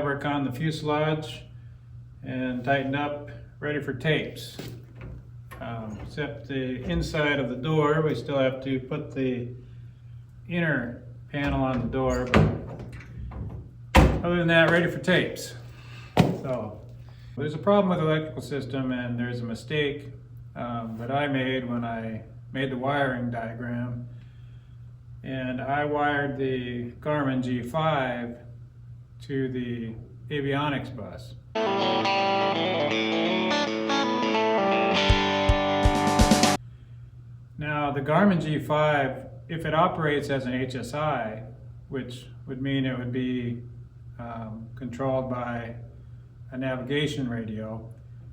fabric on the fuselage and tightened up, ready for tapes. Except the inside of the door, we still have to put the inner panel on the door. Other than that, ready for tapes. So there's a problem with the electrical system, and there's a mistake that I made when I made the wiring diagram. And I wired the Garmin G5 to the avionics bus. Now the Garmin G5, if it operates as an HSI, which would mean it would be controlled by a navigation radio,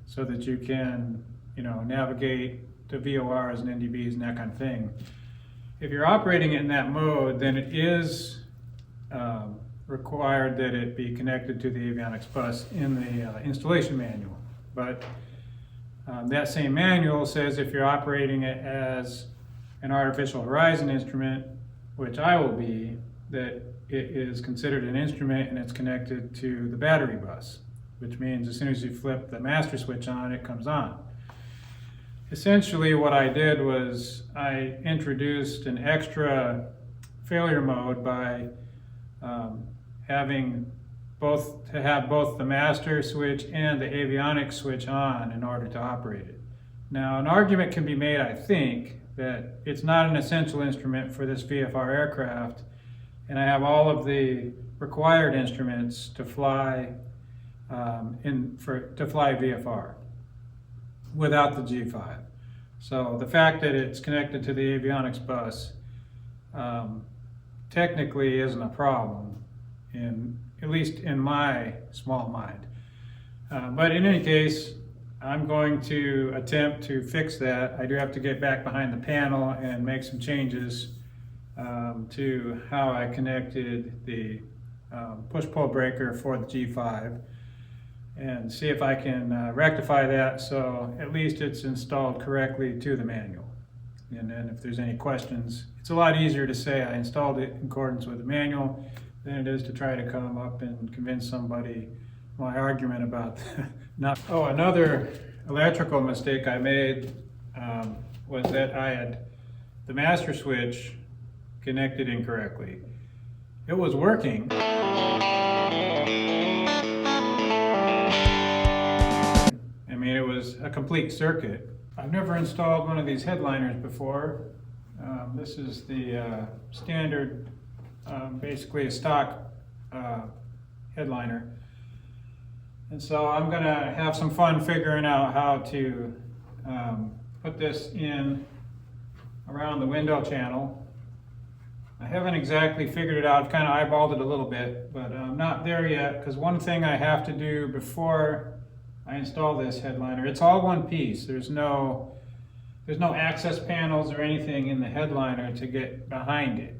so that you can, navigate to VORs and NDBs and that kind of thing. If you're operating it in that mode, then it is required that it be connected to the avionics bus in the installation manual. But that same manual says if you're operating it as an artificial horizon instrument, which I will be, that it is considered an instrument and it's connected to the battery bus, which means as soon as you flip the master switch on, it comes on. Essentially what I did was I introduced an extra failure mode by having both the master switch and the avionics switch on in order to operate it. Now an argument can be made, I think, that it's not an essential instrument for this VFR aircraft, and I have all of the required instruments to fly VFR without the G5. So the fact that it's connected to the avionics bus technically isn't a problem, at least in my small mind. But in any case, I'm going to attempt to fix that. I do have to get back behind the panel and make some changes to how I connected the push-pull breaker for the G5 and see if I can rectify that so at least it's installed correctly to the manual. And then if there's any questions, it's a lot easier to say I installed it in accordance with the manual than it is to try to come up and convince somebody my argument about not. Oh, another electrical mistake I made was that I had the master switch connected incorrectly. It was working. It was a complete circuit. I've never installed one of these headliners before. This is the standard, basically a stock headliner. And so I'm gonna have some fun figuring out how to put this in around the window channel. I haven't exactly figured it out. I've kind of eyeballed it a little bit, but I'm not there yet, because one thing I have to do before I install this headliner, it's all one piece. There's no access panels or anything in the headliner to get behind it.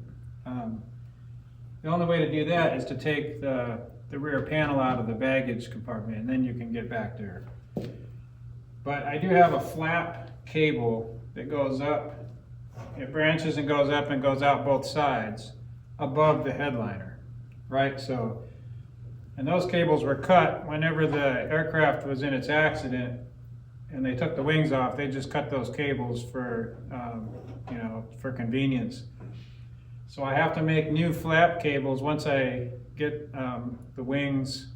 The only way to do that is to take the rear panel out of the baggage compartment, and then you can get back there. But I do have a flap cable that goes up. It branches and goes up and goes out both sides above the headliner, right? So, and those cables were cut whenever the aircraft was in its accident and they took the wings off. They just cut those cables for, for convenience. So I have to make new flap cables once I get the wings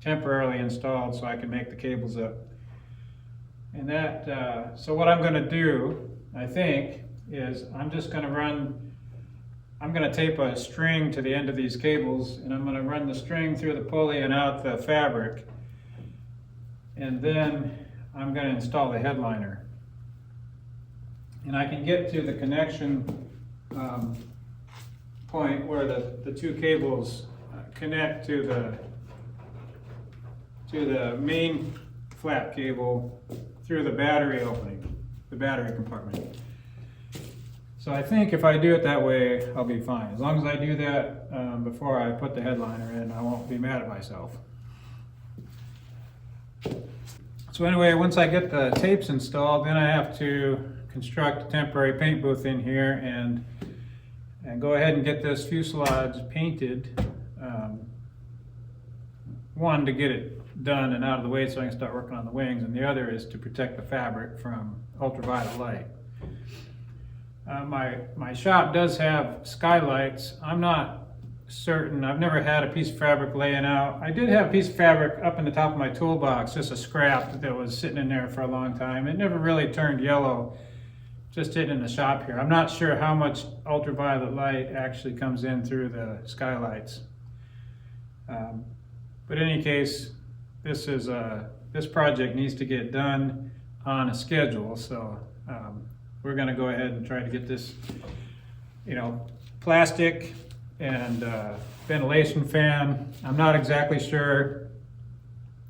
temporarily installed, so I can make the cables up. And that, so what I'm going to do, I think, is I'm going to tape a string to the end of these cables, and I'm going to run the string through the pulley and out the fabric. And then I'm going to install the headliner. And I can get to the connection point where the two cables connect to the main flap cable through the battery opening, the battery compartment. So I think if I do it that way, I'll be fine. As long as I do that before I put the headliner in, I won't be mad at myself. So anyway, once I get the tapes installed, then I have to construct a temporary paint booth in here and go ahead and get this fuselage painted one, to get it done and out of the way so I can start working on the wings, and the other is to protect the fabric from ultraviolet light. My shop does have skylights. I'm not certain, I've never had a piece of fabric laying out. I did have a piece of fabric up in the top of my toolbox, just a scrap that was sitting in there for a long time. It never really turned yellow, just sitting in the shop here. I'm not sure how much ultraviolet light actually comes in through the skylights. But in any case, this project needs to get done on a schedule, so we're going to go ahead and try to get this, plastic and ventilation fan. I'm not exactly sure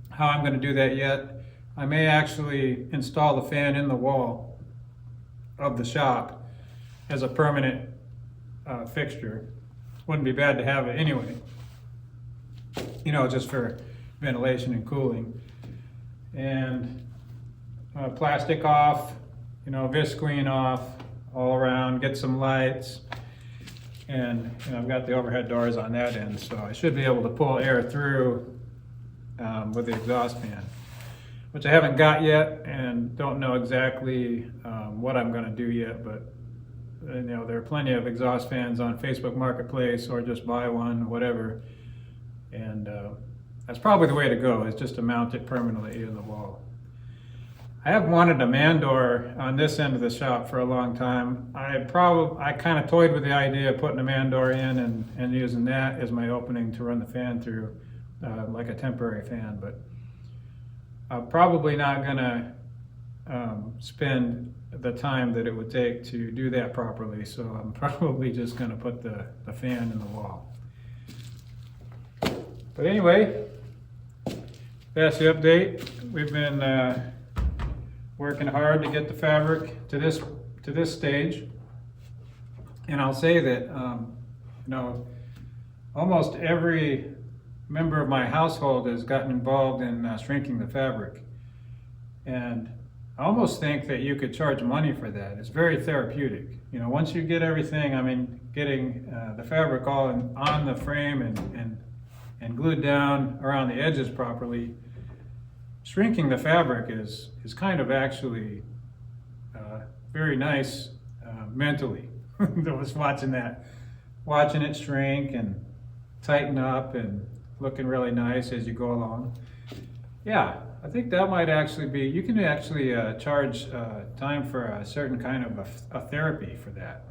how I'm going to do that yet. I may actually install the fan in the wall of the shop as a permanent fixture. Wouldn't be bad to have it anyway, just for ventilation and cooling. And plastic off, visqueen off all around, get some lights. And I've got the overhead doors on that end, so I should be able to pull air through with the exhaust fan, which I haven't got yet and don't know exactly what I'm going to do yet. But there are plenty of exhaust fans on Facebook Marketplace, or just buy one, whatever. And that's probably the way to go, is just to mount it permanently in the wall. I have wanted a man door on this end of the shop for a long time. I kind of toyed with the idea of putting a man door in and using that as my opening to run the fan through, like a temporary fan, but I'm probably not gonna spend the time that it would take to do that properly, so I'm probably just gonna put the fan in the wall. But anyway, that's the update. We've been working hard to get the fabric to this stage, and I'll say that almost every member of my household has gotten involved in shrinking the fabric, and I almost think that you could charge money for that. It's very therapeutic. Once you get everything, getting the fabric all on the frame and glued down around the edges properly, shrinking the fabric is kind of actually very nice mentally. I was watching it shrink and tighten up and looking really nice as you go along. Yeah, I think that might actually be, you can actually charge time for a certain kind of a therapy for that.